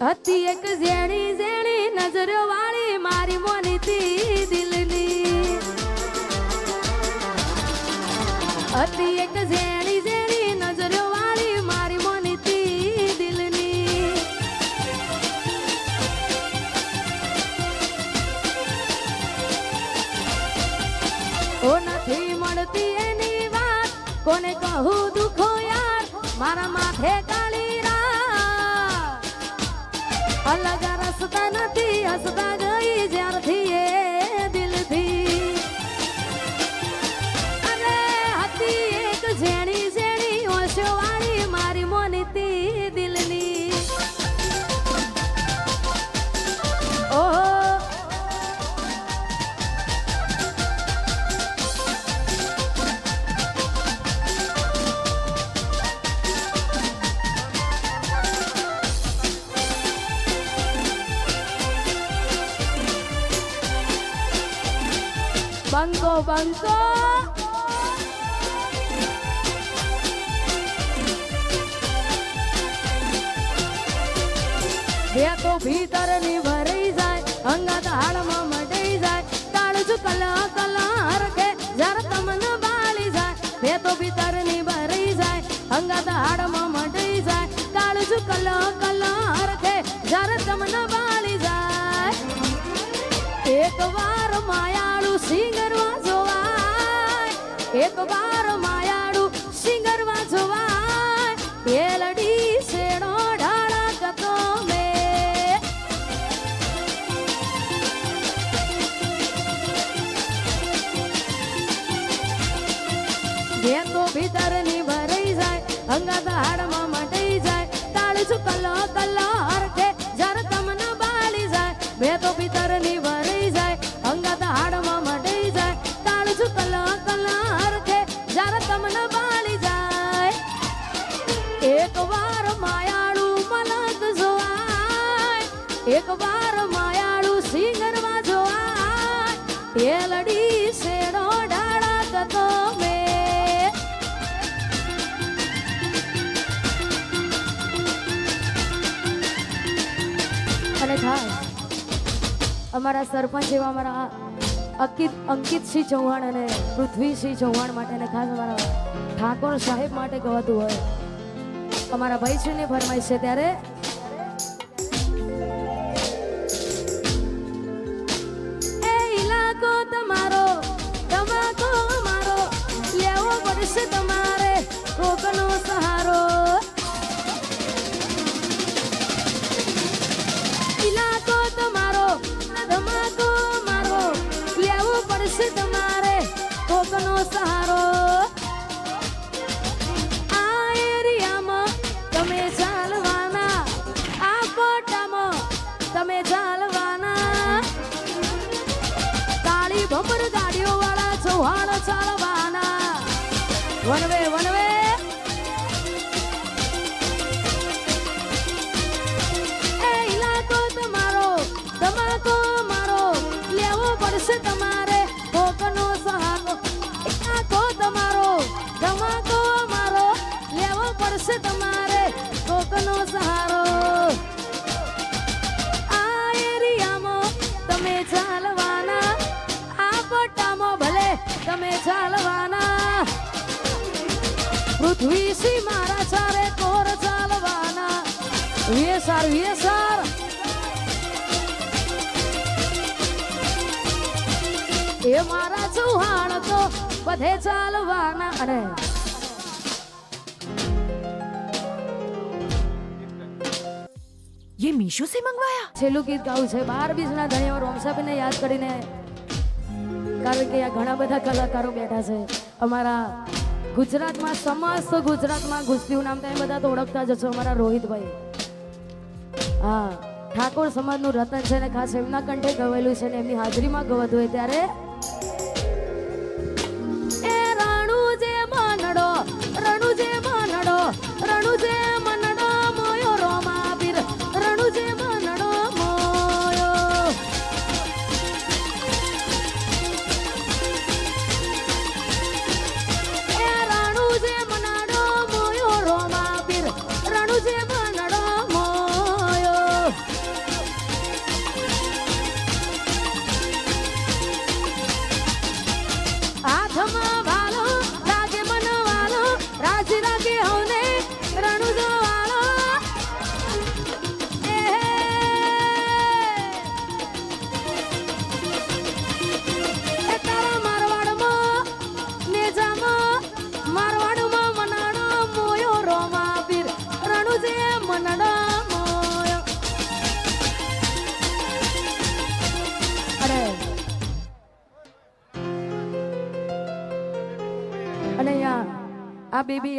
હતી એક ઝેણી ઝેણી નજરો વાળી મારી મોનીતી દિલની હતી એક ઝેણી ઝેણી નજરો વાળી મારી મોનીતી દિલની ઓ નથી મળતી એની વાત કોને કહું દુખો યાર મારા માથે કાળી અલગ રસ્તા નથી હસતા ગઈ જ્યારથી એ દિલથી અને હતી એક ઝેણી ઝેણી ઓશો વાળી મારી મોનીતી દિલની ઓહો બંકો બંકો બે તો ભીતર ની ભરાઈ જાય અંગત હાડમાં મટાઈ જાય કાળજુ કલા કલા હરખે જરા તમને બાળી જાય બે તો ભીતર ની ભરાઈ જાય અંગત હાડમાં મટાઈ જાય કાળજુ કલા કલા હરખે જરા તમને બાળી જાય એક વાર માયાળુ સિંગરવા જોવાય એક વાર માયાળુ સિંગરવા જોવાય પેલડી શેડો ઢાળા કતો મે જે તો ભીતર ની ભરાઈ જાય અંગાત હાડમાં મટાઈ જાય કાળજુ કલો કલો હરખે જર તમને બાળી જાય બે તો ભીતર ની ભરાઈ જાય અંગાત હાડમાં મટાઈ જાય કાળજુ કલો કલો હરખે જર તમને બાળી જાય એક વાર માયાળુ મલક જોવાય એક વાર માયાળુ સિંગરવા જોવાય પેલડી શેડો ઢાળા કતો મે અને ખાસ અમારા સરપંચ એવા અમારા અંકિતસિંહ ચૌહાણ અને પૃથ્વીસિંહ ચૌહાણ માટે અને ખાસ અમારા ઠાકોર સાહેબ માટે ગવાતું હોય અમારા ભાઈશ્રીને ફરમાઈશ છે ત્યારે એ ઇલાકો તમારો તમાકો મારો લેવો પડશે તમારે કોકનો સહારો ઇલાકો તમારો ધમાકો મારો લેવો પડશે તમારે કોકનો સહારો આ એરિયામાં તમે ચાલવાના આ કોટામાં તમે ચાલવાના કાળી ભમર ગાડીઓ વાળા ચૌહાણ ચાલવાના વનવે વનવે તમાકો મારો લેવો પડશે તમારે કોકનો સહારો ઇલાકો તમારો તમાકો મારો લેવો પડશે તમારે કોકનો સહારો આ એરિયામાં તમે ચાલવાના આ પટ્ટામાં ભલે તમે ચાલવાના પૃથ્વીસિંહ મારા ચારે કોર ચાલવાના વેસાર વેસાર એ મારા ચૌહાણ તો બધે ચાલવાના અને ये मीशो से मंगवाया છેલ્લું ગીત ગાવું છે 12 બીજના ધન્યવાદ રોમસાબેનને યાદ કરીને કારણ કે આ ઘણા બધા કલાકારો બેઠા છે અમારા ગુજરાતમાં સમસ્ત ગુજરાતમાં ગુસ્તીનું નામ તમે બધા તો ઓળખતા જ છો અમારા રોહિતભાઈ હા ઠાકોર સમાજનું રતન છે ને ખાસ એમના કંઠે ગવેલું છે ને એમની હાજરીમાં ગવાતું હોય ત્યારે રણુજે મનડો મોયો રોમા પીર રણુજે મનડો મોયો એ રણુજે મનડો મોયો રોમા પીર રણુજે મનડો મોયો આ બેબી